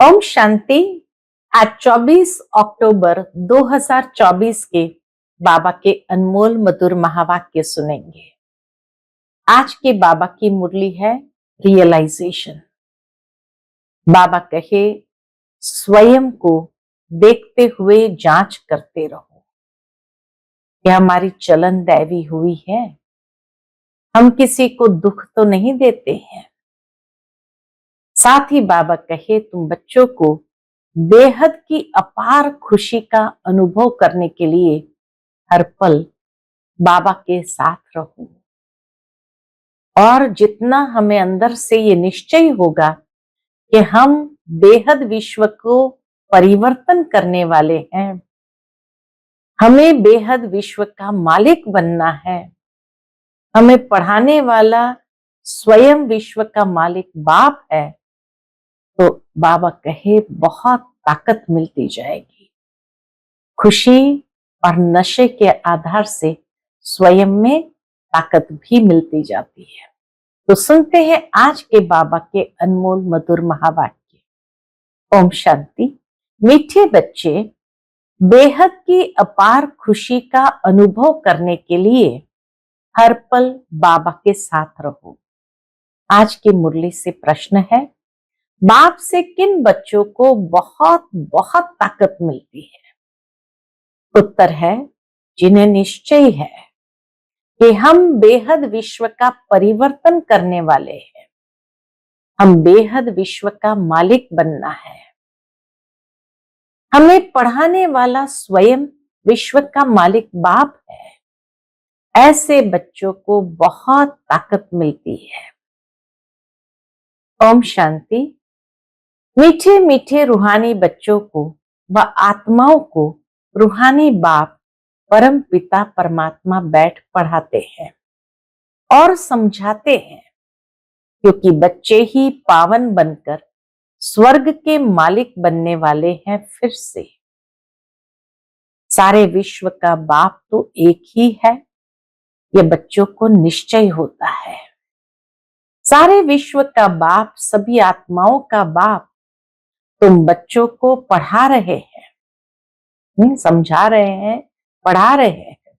ओम शांति। आज 24 अक्टूबर 2024 के बाबा के अनमोल मधुर महावाक्य सुनेंगे। आज के बाबा की मुरली है रियलाइजेशन। बाबा कहे, स्वयं को देखते हुए जांच करते रहो। यह हमारी चलन दैवी हुई है। हम किसी को दुख तो नहीं देते हैं। साथ ही बाबा कहे, तुम बच्चों को बेहद की अपार खुशी का अनुभव करने के लिए हर पल बाबा के साथ रहो। और जितना हमें अंदर से ये निश्चय होगा कि हम बेहद विश्व को परिवर्तन करने वाले हैं, हमें बेहद विश्व का मालिक बनना है, हमें पढ़ाने वाला स्वयं विश्व का मालिक बाप है, तो बाबा कहे बहुत ताकत मिलती जाएगी। खुशी और नशे के आधार से स्वयं में ताकत भी मिलती जाती है। तो सुनते हैं आज के बाबा के अनमोल मधुर महावाक्य। ओम शांति। मीठे बच्चे, बेहद की अपार खुशी का अनुभव करने के लिए हर पल बाबा के साथ रहो। आज की मुरली से प्रश्न है, बाप से किन बच्चों को बहुत बहुत ताकत मिलती है? उत्तर है, जिन्हें निश्चय है कि हम बेहद विश्व का परिवर्तन करने वाले हैं, हम बेहद विश्व का मालिक बनना है, हमें पढ़ाने वाला स्वयं विश्व का मालिक बाप है। ऐसे बच्चों को बहुत ताकत मिलती है। ओम शांति। मीठे मीठे रूहानी बच्चों को व आत्माओं को रूहानी बाप परम पिता परमात्मा बैठ पढ़ाते हैं और समझाते हैं, क्योंकि बच्चे ही पावन बनकर स्वर्ग के मालिक बनने वाले हैं। फिर से सारे विश्व का बाप तो एक ही है, ये बच्चों को निश्चय होता है। सारे विश्व का बाप, सभी आत्माओं का बाप तुम बच्चों को पढ़ा रहे हैं, समझा रहे हैं, पढ़ा रहे हैं।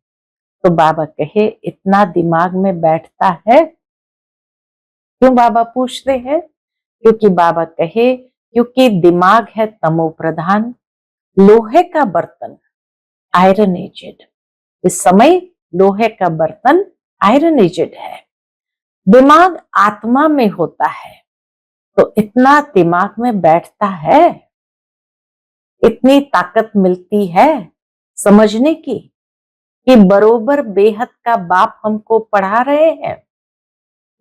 तो बाबा कहे, इतना दिमाग में बैठता है क्यों? बाबा पूछते हैं। क्योंकि बाबा कहे, क्योंकि दिमाग है तमो प्रधान, लोहे का बर्तन, आयरन एजेड। इस समय लोहे का बर्तन आयरन एजेड है। दिमाग आत्मा में होता है, तो इतना दिमाग में बैठता है, इतनी ताकत मिलती है समझने की कि बरोबर बेहद का बाप हमको पढ़ा रहे हैं।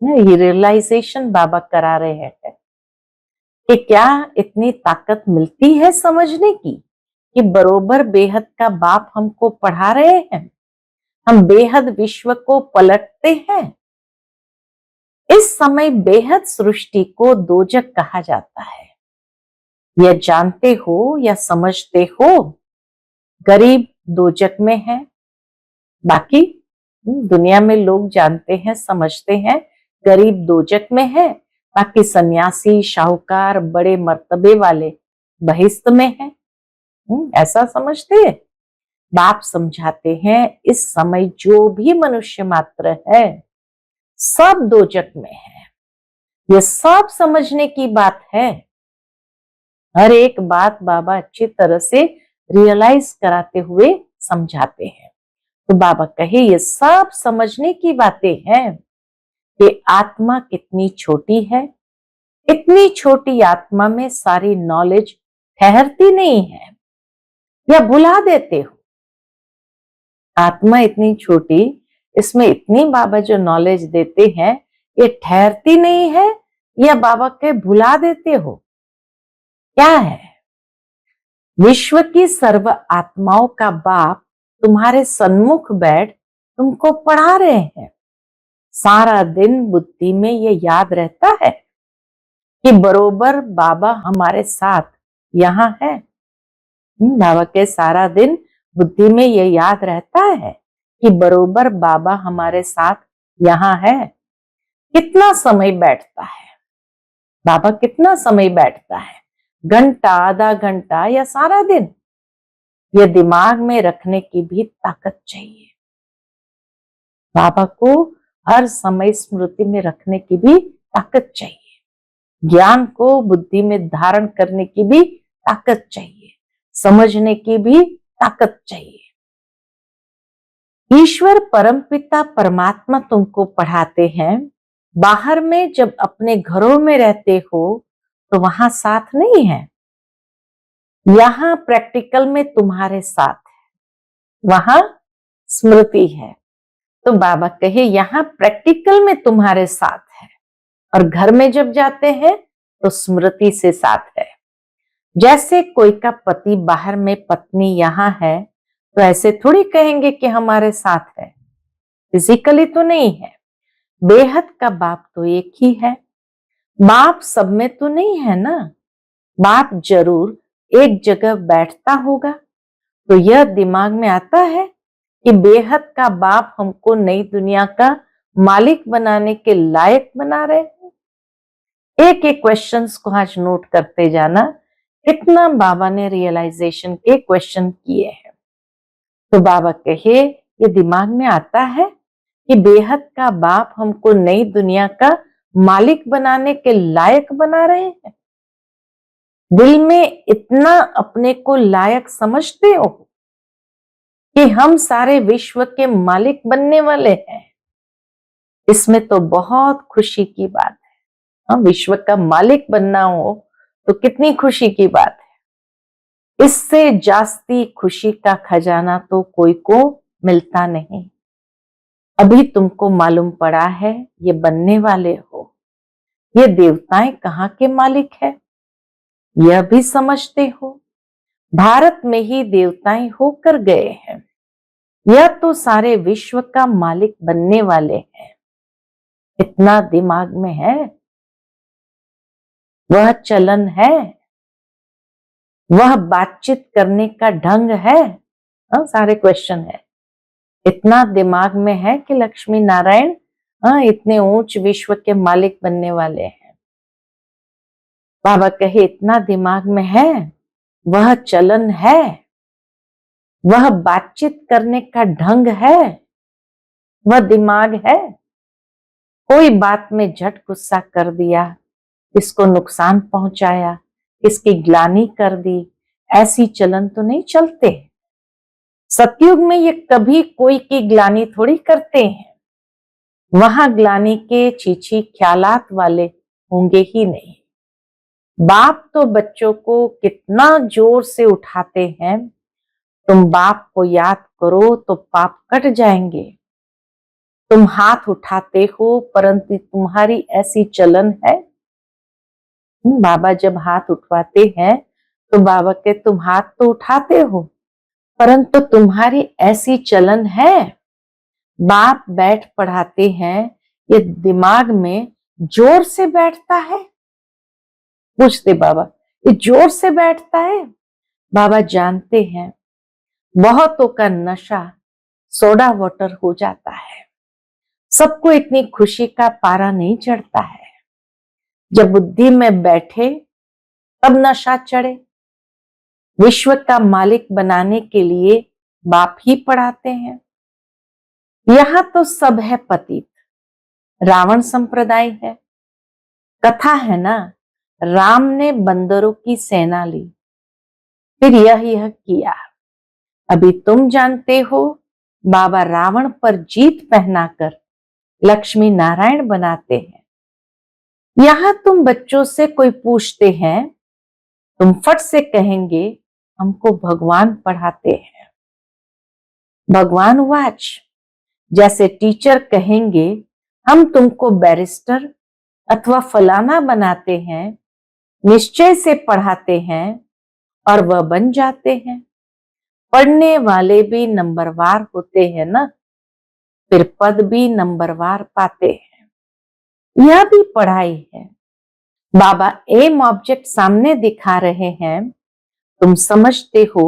ये रियलाइजेशन बाबा करा रहे हैं कि क्या इतनी ताकत मिलती है समझने की कि बरोबर बेहद का बाप हमको पढ़ा रहे हैं, हम बेहद विश्व को पलटते हैं। इस समय बेहद सृष्टि को दोजक कहा जाता है। यह जानते हो या समझते हो? गरीब दोजक में है, बाकी दुनिया में लोग जानते हैं, समझते हैं गरीब दोजक में है, बाकी सन्यासी, शाहूकार, बड़े मर्तबे वाले बहिश्त में है। ऐसा समझते हैं। बाप समझाते हैं, इस समय जो भी मनुष्य मात्र है सब दोजक में है। ये सब समझने की बात है। हर एक बात बाबा अच्छी तरह से रियलाइज कराते हुए समझाते हैं। तो बाबा कहे, ये सब समझने की बातें हैं कि आत्मा कितनी छोटी है। इतनी छोटी आत्मा में सारी नॉलेज ठहरती नहीं है, या भुला देते हो। आत्मा इतनी छोटी, इसमें इतनी बाबा जो नॉलेज देते हैं, ये ठहरती नहीं है या बाबा के भुला देते हो? क्या है? विश्व की सर्व आत्माओं का बाप तुम्हारे सन्मुख बैठ तुमको पढ़ा रहे हैं। सारा दिन बुद्धि में ये याद रहता है कि बरोबर बाबा हमारे साथ यहाँ है। बाबा के सारा दिन बुद्धि में ये याद रहता है कि बरोबर बाबा हमारे साथ यहाँ है। कितना समय बैठता है बाबा? कितना समय बैठता है? घंटा, आधा घंटा या सारा दिन, यह दिमाग में रखने की भी ताकत चाहिए। बाबा को हर समय स्मृति में रखने की भी ताकत चाहिए। ज्ञान को बुद्धि में धारण करने की भी ताकत चाहिए, समझने की भी ताकत चाहिए। ईश्वर परमपिता परमात्मा तुमको पढ़ाते हैं। बाहर में जब अपने घरों में रहते हो तो वहां साथ नहीं है, यहां प्रैक्टिकल में तुम्हारे साथ है, वहां स्मृति है। तो बाबा कहे यहां प्रैक्टिकल में तुम्हारे साथ है, और घर में जब जाते हैं तो स्मृति से साथ है। जैसे कोई का पति बाहर में, पत्नी यहां है, तो ऐसे थोड़ी कहेंगे कि हमारे साथ है, फिजिकली तो नहीं है। बेहद का बाप तो एक ही है। बाप सब में तो नहीं है ना, बाप जरूर एक जगह बैठता होगा। तो यह दिमाग में आता है कि बेहद का बाप हमको नई दुनिया का मालिक बनाने के लायक बना रहे हैं। एक एक क्वेश्चंस को आज नोट करते जाना, कितना बाबा ने रियलाइजेशन के क्वेश्चन किए हैं। तो बाबा कहे ये दिमाग में आता है कि बेहद का बाप हमको नई दुनिया का मालिक बनाने के लायक बना रहे हैं। दिल में इतना अपने को लायक समझते हो कि हम सारे विश्व के मालिक बनने वाले हैं, इसमें तो बहुत खुशी की बात है। हाँ, विश्व का मालिक बनना हो तो कितनी खुशी की बात है। इससे जास्ती खुशी का खजाना तो कोई को मिलता नहीं। अभी तुमको मालूम पड़ा है ये बनने वाले हो। ये देवताएं कहाँ के मालिक है यह भी समझते हो। भारत में ही देवताएं होकर गए हैं, यह तो सारे विश्व का मालिक बनने वाले हैं। इतना दिमाग में है, वह चलन है, वह बातचीत करने का ढंग है। हाँ, सारे क्वेश्चन है। इतना दिमाग में है कि लक्ष्मी नारायण इतने ऊंच विश्व के मालिक बनने वाले हैं। बाबा कहे इतना दिमाग में है, वह चलन है, वह बातचीत करने का ढंग है, वह दिमाग है। कोई बात में झट गुस्सा कर दिया, इसको नुकसान पहुंचाया, इसकी ग्लानि कर दी, ऐसी चलन तो नहीं चलते। सतयुग में ये कभी कोई की ग्लानि थोड़ी करते हैं। वहां ग्लानि के चीची ख्यालात वाले होंगे ही नहीं। बाप तो बच्चों को कितना जोर से उठाते हैं, तुम बाप को याद करो तो पाप कट जाएंगे। तुम हाथ उठाते हो परंतु तुम्हारी ऐसी चलन है। बाबा जब हाथ उठवाते हैं तो बाबा के तुम हाथ तो उठाते हो परंतु तुम्हारी ऐसी चलन है। बाप बैठ पढ़ाते हैं, ये दिमाग में जोर से बैठता है। पूछते बाबा ये जोर से बैठता है? बाबा जानते हैं बहुतों का नशा सोडा वाटर हो जाता है, सबको इतनी खुशी का पारा नहीं चढ़ता है। जब बुद्धि में बैठे तब नशा चढ़े। विश्व का मालिक बनाने के लिए बाप ही पढ़ाते हैं। यहां तो सब है पतित, रावण संप्रदाय है। कथा है ना, राम ने बंदरों की सेना ली, फिर यह किया। अभी तुम जानते हो बाबा रावण पर जीत पहनाकर लक्ष्मी नारायण बनाते हैं। यहां तुम बच्चों से कोई पूछते हैं, तुम फट से कहेंगे हमको भगवान पढ़ाते हैं। भगवान वाच, जैसे टीचर कहेंगे हम तुमको बैरिस्टर अथवा फलाना बनाते हैं, निश्चय से पढ़ाते हैं और वह बन जाते हैं। पढ़ने वाले भी नंबरवार होते हैं ना, फिर पद भी नंबरवार पाते हैं। यह भी पढ़ाई है। बाबा एम ऑब्जेक्ट सामने दिखा रहे हैं, तुम समझते हो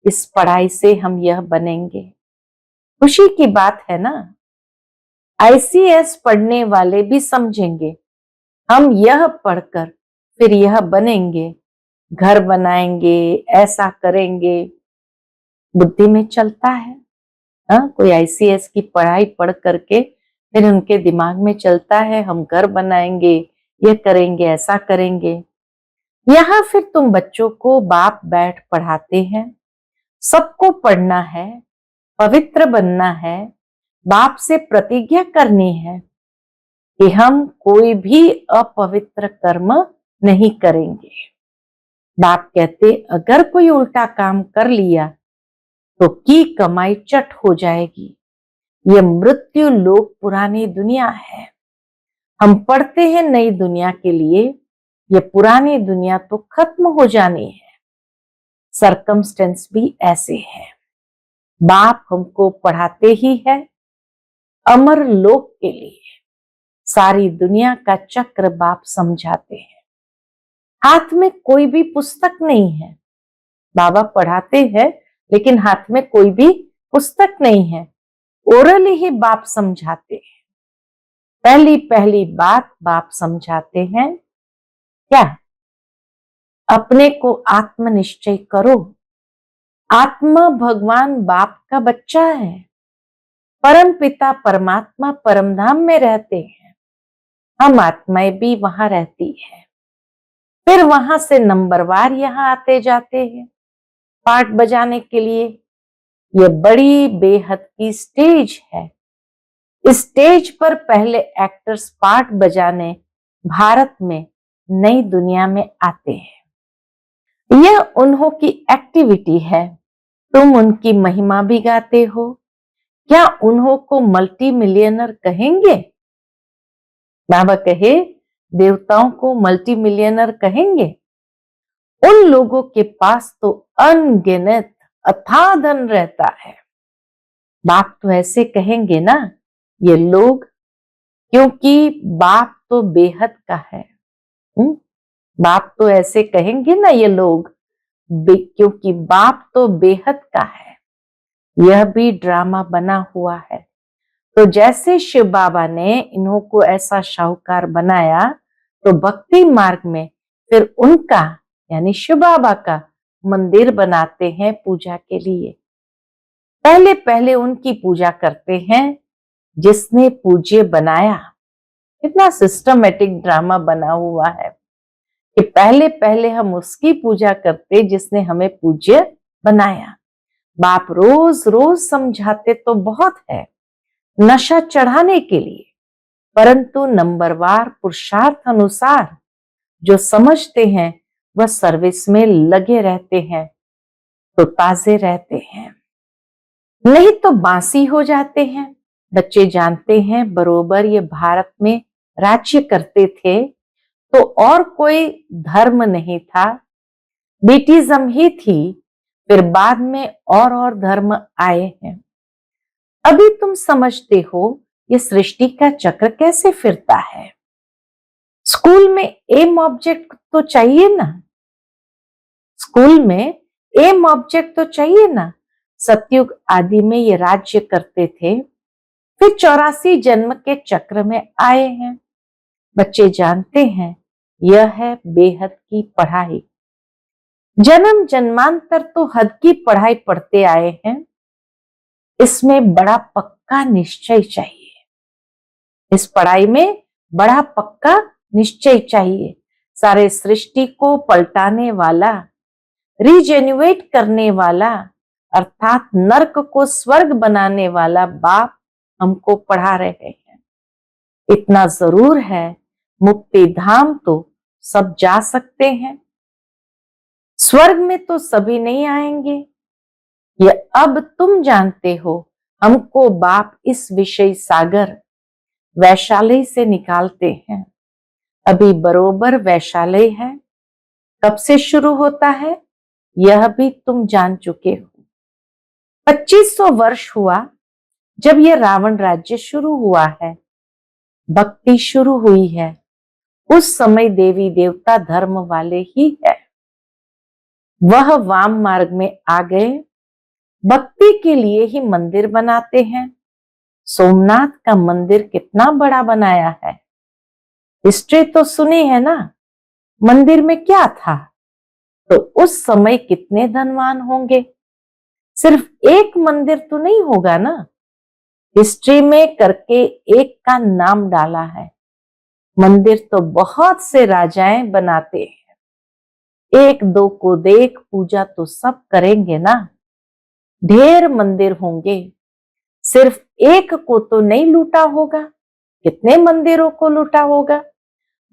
इस पढ़ाई से हम यह बनेंगे। खुशी की बात है ना। आईसीएस पढ़ने वाले भी समझेंगे हम यह पढ़कर फिर यह बनेंगे। घर बनाएंगे, ऐसा करेंगे, बुद्धि में चलता है। हाँ, कोई आईसीएस की पढ़ाई पढ़ करके फिर उनके दिमाग में चलता है हम घर बनाएंगे, ये करेंगे, ऐसा करेंगे। यहाँ फिर तुम बच्चों को बाप बैठ पढ़ाते हैं, सबको पढ़ना है, पवित्र बनना है, बाप से प्रतिज्ञा करनी है कि हम कोई भी अपवित्र कर्म नहीं करेंगे। बाप कहते अगर कोई उल्टा काम कर लिया तो की कमाई चट हो जाएगी। ये मृत्यु लोक पुरानी दुनिया है। हम पढ़ते हैं नई दुनिया के लिए, ये पुरानी दुनिया तो खत्म हो जानी है। सरकमस्टेंस भी ऐसे है। बाप हमको पढ़ाते ही है अमर लोक के लिए। सारी दुनिया का चक्र बाप समझाते हैं। हाथ में कोई भी पुस्तक नहीं है। बाबा पढ़ाते हैं लेकिन हाथ में कोई भी पुस्तक नहीं है। ओरली ही बाप समझाते हैं। पहली पहली बात बाप समझाते हैं क्या? अपने को आत्मनिश्चय करो। आत्मा भगवान बाप का बच्चा है। परम पिता परमात्मा परमधाम में रहते हैं। हम आत्माएं भी वहां रहती है। फिर वहां से नंबरवार यहाँ आते जाते हैं पार्ट बजाने के लिए। ये बड़ी बेहद की स्टेज है। इस स्टेज पर पहले एक्टर्स पार्ट बजाने भारत में नई दुनिया में आते हैं। यह उन्हों की एक्टिविटी है। तुम उनकी महिमा भी गाते हो। क्या उन्हों को मल्टी मिलियनर कहेंगे? बाबा कहे देवताओं को मल्टी मिलियनर कहेंगे? उन लोगों के पास तो अनगिनत अथाह धन रहता है। बाप तो ऐसे कहेंगे ना ये लोग, क्योंकि बाप तो बेहद का है। बाप तो ऐसे कहेंगे ना ये लोग, क्योंकि बाप तो बेहद का है। यह भी ड्रामा बना हुआ है। तो जैसे शिव बाबा ने इन्हों को ऐसा शाहूकार बनाया, तो भक्ति मार्ग में फिर उनका यानी शिव बाबा का मंदिर बनाते हैं पूजा के लिए। पहले पहले उनकी पूजा करते हैं जिसने पूज्य बनाया। इतना सिस्टमेटिक ड्रामा बना हुआ है कि पहले पहले हम उसकी पूजा करते जिसने हमें पूज्य बनाया। बाप रोज रोज समझाते तो बहुत है नशा चढ़ाने के लिए, परंतु नंबरवार पुरुषार्थ अनुसार जो समझते हैं वह सर्विस में लगे रहते हैं तो ताजे रहते हैं, नहीं तो बासी हो जाते हैं। बच्चे जानते हैं बरोबर ये भारत में राज्य करते थे तो और कोई धर्म नहीं था, ब्रिटिज्म ही थी। फिर बाद में और धर्म आए हैं। अभी तुम समझते हो ये सृष्टि का चक्र कैसे फिरता है। स्कूल में एम ऑब्जेक्ट तो चाहिए ना, स्कूल में एम ऑब्जेक्ट तो चाहिए ना। सतयुग आदि में ये राज्य करते थे, फिर 84 जन्म के चक्र में आए हैं। बच्चे जानते हैं यह है बेहद की पढ़ाई। जन्म जन्मांतर तो हद की पढ़ाई पढ़ते आए हैं। इसमें बड़ा पक्का निश्चय चाहिए। इस पढ़ाई में बड़ा पक्का निश्चय चाहिए। सारे सृष्टि को पलटाने वाला, रीजेन्युएट करने वाला, अर्थात नर्क को स्वर्ग बनाने वाला बाप हमको पढ़ा रहे हैं। इतना जरूर है मुक्ति धाम तो सब जा सकते हैं, स्वर्ग में तो सभी नहीं आएंगे। ये अब तुम जानते हो। हमको बाप इस विषय सागर वैशाली से निकालते हैं। अभी बरोबर वैशाली है। कब से शुरू होता है यह भी तुम जान चुके हो। 2500 वर्ष हुआ जब यह रावण राज्य शुरू हुआ है, भक्ति शुरू हुई है। उस समय देवी देवता धर्म वाले ही है, वह वाम मार्ग में आ गए। भक्ति के लिए ही मंदिर बनाते हैं। सोमनाथ का मंदिर कितना बड़ा बनाया है। हिस्ट्री तो सुनी है ना, मंदिर में क्या था? तो उस समय कितने धनवान होंगे। सिर्फ एक मंदिर तो नहीं होगा ना, हिस्ट्री में करके एक का नाम डाला है। मंदिर तो बहुत से राजाएं बनाते हैं, एक दो को देख पूजा तो सब करेंगे ना। ढेर मंदिर होंगे, सिर्फ एक को तो नहीं लूटा होगा, कितने मंदिरों को लूटा होगा।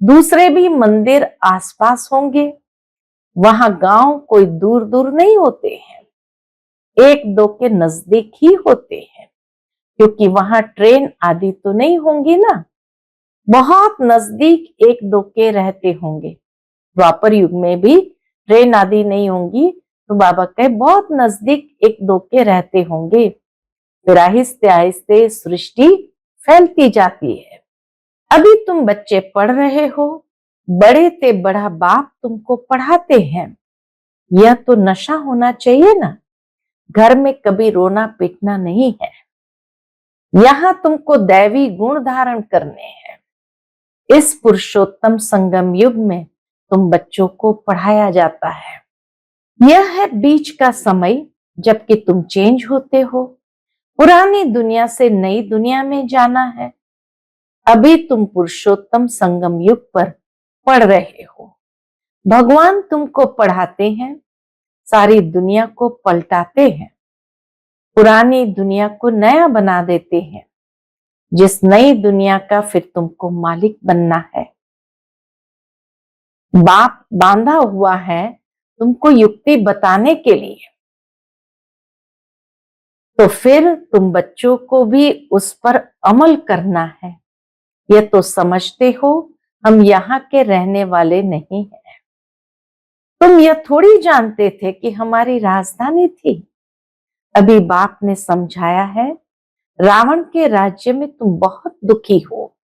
दूसरे भी मंदिर आसपास होंगे, वहां गांव कोई दूर दूर नहीं होते हैं, एक दो के नजदीक ही होते हैं, क्योंकि वहां ट्रेन आदि तो नहीं होंगी ना। बहुत नजदीक एक दो के रहते होंगे। द्वापर युग में भी ट्रेन आदि नहीं होंगी, तो बाबा कहे बहुत नजदीक एक दो के रहते होंगे। फिर आहिस्ते आहिस्ते सृष्टि फैलती जाती है। अभी तुम बच्चे पढ़ रहे हो, बड़े ते बड़ा बाप तुमको पढ़ाते हैं। यह तो नशा होना चाहिए ना, घर में कभी रोना पीटना नहीं है। यहां तुमको दैवी गुण धारण करने हैं। इस पुरुषोत्तम संगम युग में तुम बच्चों को पढ़ाया जाता है। यह है बीच का समय, जबकि तुम चेंज होते हो। पुरानी दुनिया से नई दुनिया में जाना है। अभी तुम पुरुषोत्तम संगम युग पर पढ़ रहे हो। भगवान तुमको पढ़ाते हैं, सारी दुनिया को पलटाते हैं, पुरानी दुनिया को नया बना देते हैं। जिस नई दुनिया का फिर तुमको मालिक बनना है। बाप बांधा हुआ है तुमको युक्ति बताने के लिए, तो फिर तुम बच्चों को भी उस पर अमल करना है। यह तो समझते हो हम यहाँ के रहने वाले नहीं हैं। तुम यह थोड़ी जानते थे कि हमारी राजधानी थी। अभी बाप ने समझाया है, रावण के राज्य में तुम बहुत दुखी हो।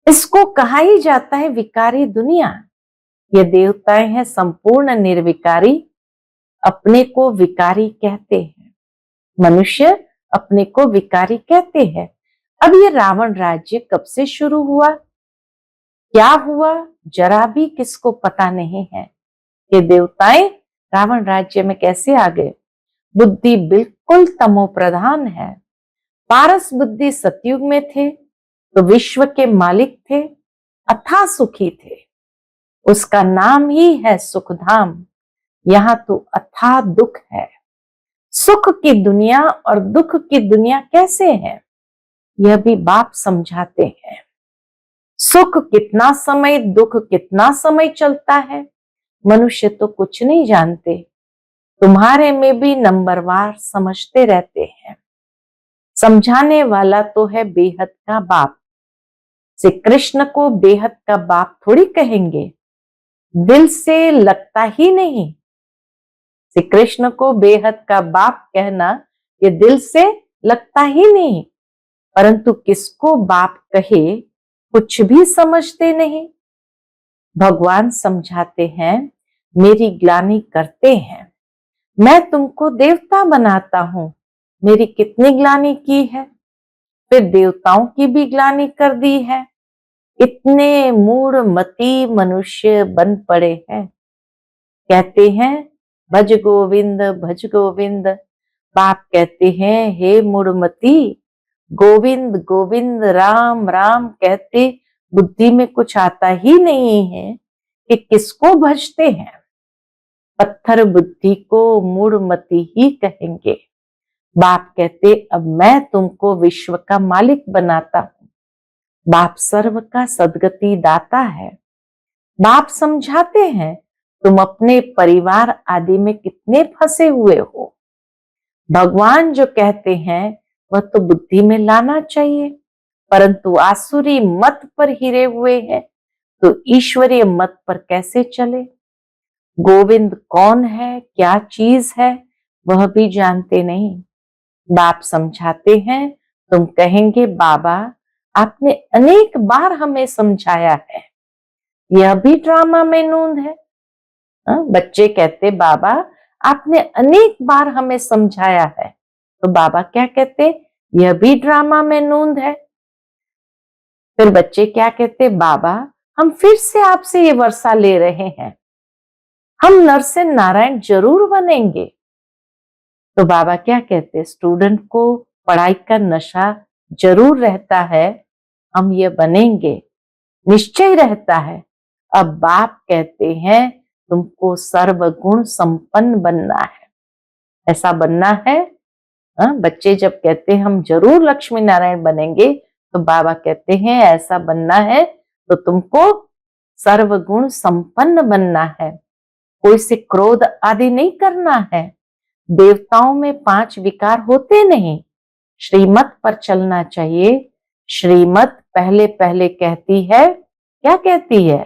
इसको कहा ही जाता है विकारी दुनिया। ये देवताएं हैं संपूर्ण निर्विकारी, अपने को विकारी कहते हैं। मनुष्य अपने को विकारी कहते हैं। अब ये रावण राज्य कब से शुरू हुआ, क्या हुआ, जरा भी किसको पता नहीं है। ये देवताएं रावण राज्य में कैसे आ गए। बुद्धि बिल्कुल तमो प्रधान है। पारस बुद्धि सतयुग में थे तो विश्व के मालिक थे, अथाह सुखी थे। उसका नाम ही है सुखधाम। यहाँ तो अथाह दुख है। सुख की दुनिया और दुख की दुनिया कैसे है, यह भी बाप समझाते हैं। सुख कितना समय, दुख कितना समय चलता है, मनुष्य तो कुछ नहीं जानते। तुम्हारे में भी नंबरवार समझते रहते हैं। समझाने वाला तो है बेहद का बाप। श्री कृष्ण को बेहद का बाप थोड़ी कहेंगे, दिल से लगता ही नहीं। श्री कृष्ण को बेहद का बाप कहना ये दिल से लगता ही नहीं, परंतु किसको बाप कहे कुछ भी समझते नहीं। भगवान समझाते हैं, मेरी ग्लानि करते हैं। मैं तुमको देवता बनाता हूं, मेरी कितनी ग्लानि की है। फिर देवताओं की भी ग्लानि कर दी है। इतने मूढ़मती मनुष्य बन पड़े हैं। कहते हैं भज गोविंद भज गोविंद। बाप कहते हैं हे मूढ़मती, गोविंद गोविंद राम राम कहते बुद्धि में कुछ आता ही नहीं है कि किसको भजते हैं। पत्थर बुद्धि को मूढ़मती ही कहेंगे। बाप कहते अब मैं तुमको विश्व का मालिक बनाता हूं। बाप सर्व का सद्गति दाता है। बाप समझाते हैं तुम अपने परिवार आदि में कितने फंसे हुए हो। भगवान जो कहते हैं वह तो बुद्धि में लाना चाहिए, परंतु आसुरी मत पर हिरे हुए हैं तो ईश्वरीय मत पर कैसे चले। गोविंद कौन है, क्या चीज है, वह भी जानते नहीं। बाप समझाते हैं, तुम कहेंगे बाबा आपने अनेक बार हमें समझाया है, यह भी ड्रामा में नूंद है। बच्चे कहते बाबा आपने अनेक बार हमें समझाया है, तो बाबा क्या कहते, यह भी ड्रामा में नूंद है। फिर बच्चे क्या कहते, बाबा हम फिर से आपसे ये वर्षा ले रहे हैं, हम नर से नारायण जरूर बनेंगे। तो बाबा क्या कहते हैं, स्टूडेंट को पढ़ाई का नशा जरूर रहता है, हम ये बनेंगे, निश्चय रहता है। अब बाप कहते हैं तुमको सर्वगुण संपन्न बनना है, ऐसा बनना है। बच्चे जब कहते हैं हम जरूर लक्ष्मी नारायण बनेंगे, तो बाबा कहते हैं ऐसा बनना है तो तुमको सर्वगुण संपन्न बनना है, कोई से क्रोध आदि नहीं करना है। देवताओं में 5 विकार होते नहीं, श्रीमत पर चलना चाहिए। श्रीमत पहले पहले कहती है, क्या कहती है?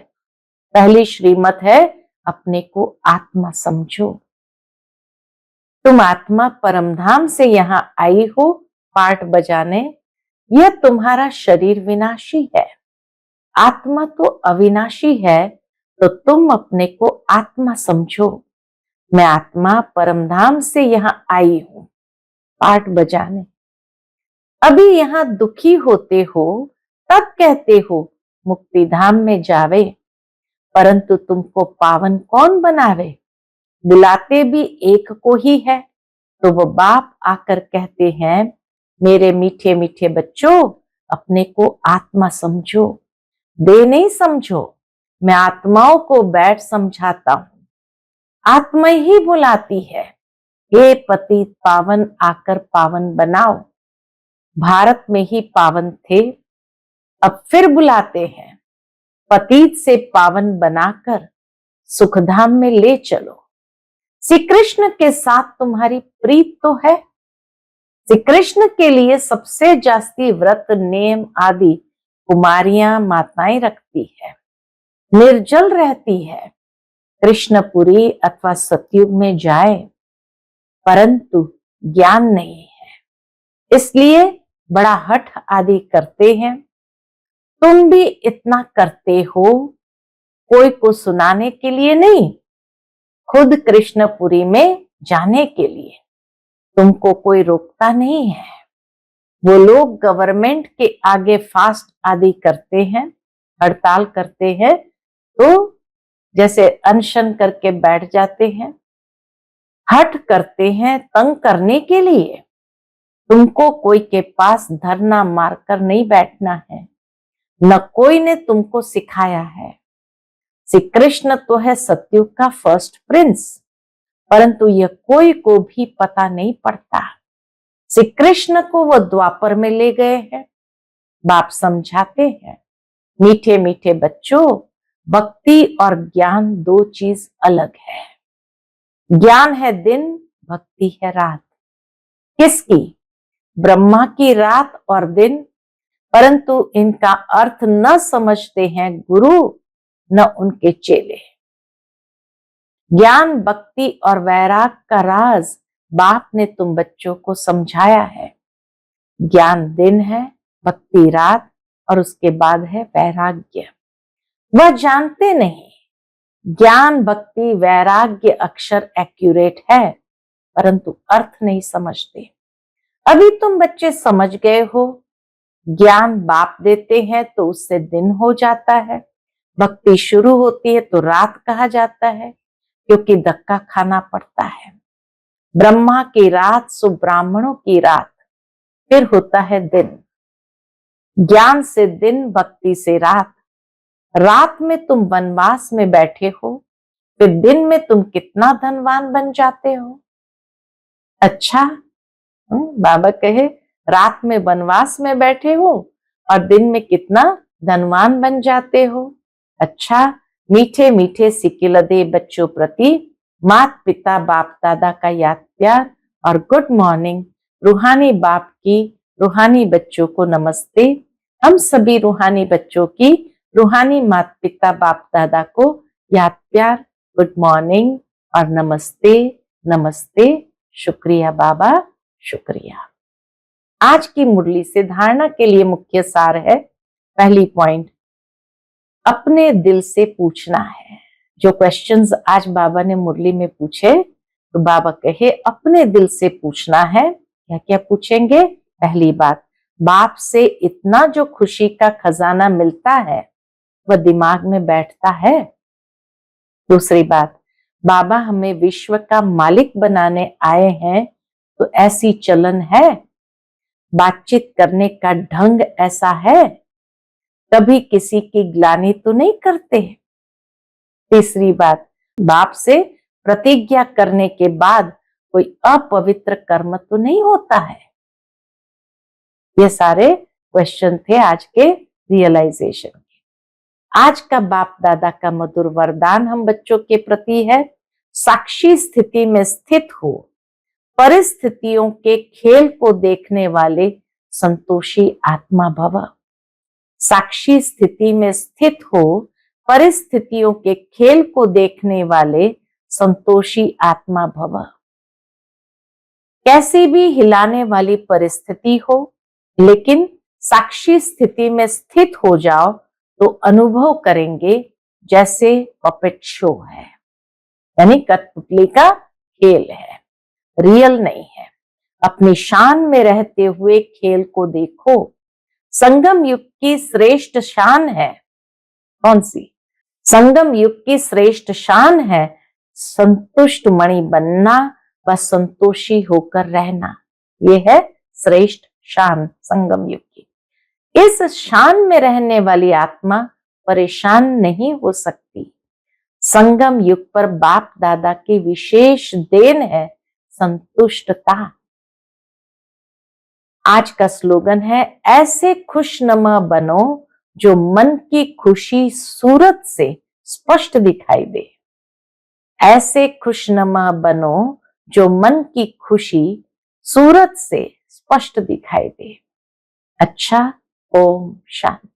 पहली श्रीमत है अपने को आत्मा समझो। तुम आत्मा परमधाम से यहां आई हो पाठ बजाने, यह तुम्हारा शरीर विनाशी है, आत्मा तो अविनाशी है, तो तुम अपने को आत्मा समझो। मैं आत्मा परमधाम से यहां आई हूं पाठ बजाने। अभी यहां दुखी होते हो तब कहते हो मुक्ति धाम में जावे, परंतु तुमको पावन कौन बनावे? बुलाते भी एक को ही है। तो वो बाप आकर कहते हैं मेरे मीठे मीठे बच्चों, अपने को आत्मा समझो, दे नहीं समझो। मैं आत्माओं को बैठ समझाता हूं, आत्मा ही बुलाती है, हे पतित पावन आकर पावन बनाओ। भारत में ही पावन थे, अब फिर बुलाते हैं, पतित से पावन बनाकर सुखधाम में ले चलो। श्री कृष्ण के साथ तुम्हारी प्रीत तो है। श्री कृष्ण के लिए सबसे जास्ती व्रत नेम आदि कुमारियां माताएं रखती है, निर्जल रहती है, कृष्णपुरी अथवा सतयुग में जाए, परंतु ज्ञान नहीं है, इसलिए बड़ा हठ आदि करते हैं। तुम भी इतना करते हो, कोई को सुनाने के लिए नहीं, खुद कृष्णपुरी में जाने के लिए। तुमको कोई रोकता नहीं है। वो लोग गवर्नमेंट के आगे फास्ट आदि करते हैं, हड़ताल करते हैं, तो जैसे अनशन करके बैठ जाते हैं, हट करते हैं तंग करने के लिए। तुमको कोई के पास धरना मारकर नहीं बैठना है, न कोई ने तुमको सिखाया है। श्री कृष्ण तो है सतयुग का फर्स्ट प्रिंस, परंतु यह कोई को भी पता नहीं पड़ता। श्री कृष्ण को वो द्वापर में ले गए हैं, बाप समझाते हैं मीठे मीठे बच्चों, भक्ति और ज्ञान 2 चीज अलग है। ज्ञान है दिन, भक्ति है रात। किसकी? ब्रह्मा की रात और दिन, परंतु इनका अर्थ न समझते हैं गुरु न उनके चेले। ज्ञान भक्ति और वैराग का राज बाप ने तुम बच्चों को समझाया है। ज्ञान दिन है, भक्ति रात, और उसके बाद है वैराग्य। वह जानते नहीं, ज्ञान भक्ति वैराग्य अक्षर एक्यूरेट है, परंतु अर्थ नहीं समझते। अभी तुम बच्चे समझ गए हो, ज्ञान बाप देते हैं तो उससे दिन हो जाता है, भक्ति शुरू होती है तो रात कहा जाता है, क्योंकि धक्का खाना पड़ता है। ब्रह्मा की रात सो ब्राह्मणों की रात, फिर होता है दिन। ज्ञान से दिन, भक्ति से रात। रात में तुम वनवास में बैठे हो, फिर दिन में तुम कितना धनवान बन जाते हो। अच्छा, बाबा कहे रात में वनवास में बैठे हो और दिन में कितना धनवान बन जाते हो। अच्छा, मीठे मीठे सिकिलदे बच्चों प्रति माता पिता बाप दादा का याद प्यार और गुड मॉर्निंग। रूहानी बाप की रूहानी बच्चों को नमस्ते। हम सभी रूहानी बच्चों की रूहानी माता पिता बाप दादा को याद प्यार, गुड मॉर्निंग और नमस्ते नमस्ते। शुक्रिया बाबा, शुक्रिया। आज की मुरली से धारणा के लिए मुख्य सार है, पहली पॉइंट, अपने दिल से पूछना है। जो क्वेश्चंस आज बाबा ने मुरली में पूछे, तो बाबा कहे अपने दिल से पूछना है। क्या क्या पूछेंगे? पहली बात, बाप से इतना जो खुशी का खजाना मिलता है वह दिमाग में बैठता है? दूसरी बात, बाबा हमें विश्व का मालिक बनाने आए हैं, तो ऐसी चलन है, बातचीत करने का ढंग ऐसा है, कभी किसी की ग्लानि तो नहीं करते। तीसरी बात, बाप से प्रतिज्ञा करने के बाद कोई अपवित्र कर्म तो नहीं होता है। ये सारे क्वेश्चन थे आज के रियलाइजेशन के। आज का बाप दादा का मधुर वरदान हम बच्चों के प्रति है, साक्षी स्थिति में स्थित हो, परिस्थितियों के खेल को देखने वाले संतोषी आत्मा भव। साक्षी स्थिति में स्थित हो, परिस्थितियों के खेल को देखने वाले संतोषी आत्मा भव। कैसी भी हिलाने वाली परिस्थिति हो, लेकिन साक्षी स्थिति में स्थित हो जाओ तो अनुभव करेंगे जैसे पपेट शो है, यानी कठपुतली का खेल है, रियल नहीं है। अपनी शान में रहते हुए खेल को देखो। संगम युग की श्रेष्ठ शान है कौन सी? संगम युग की श्रेष्ठ शान है संतुष्ट मणि बनना व संतोषी होकर रहना। ये है श्रेष्ठ शान संगम युग की। इस शान में रहने वाली आत्मा परेशान नहीं हो सकती। संगम युग पर बाप दादा की विशेष देन है संतुष्टता। आज का स्लोगन है, ऐसे खुशनुमा बनो जो मन की खुशी सूरत से स्पष्ट दिखाई दे। ऐसे खुशनुमा बनो जो मन की खुशी सूरत से स्पष्ट दिखाई दे। अच्छा, ओम शांति।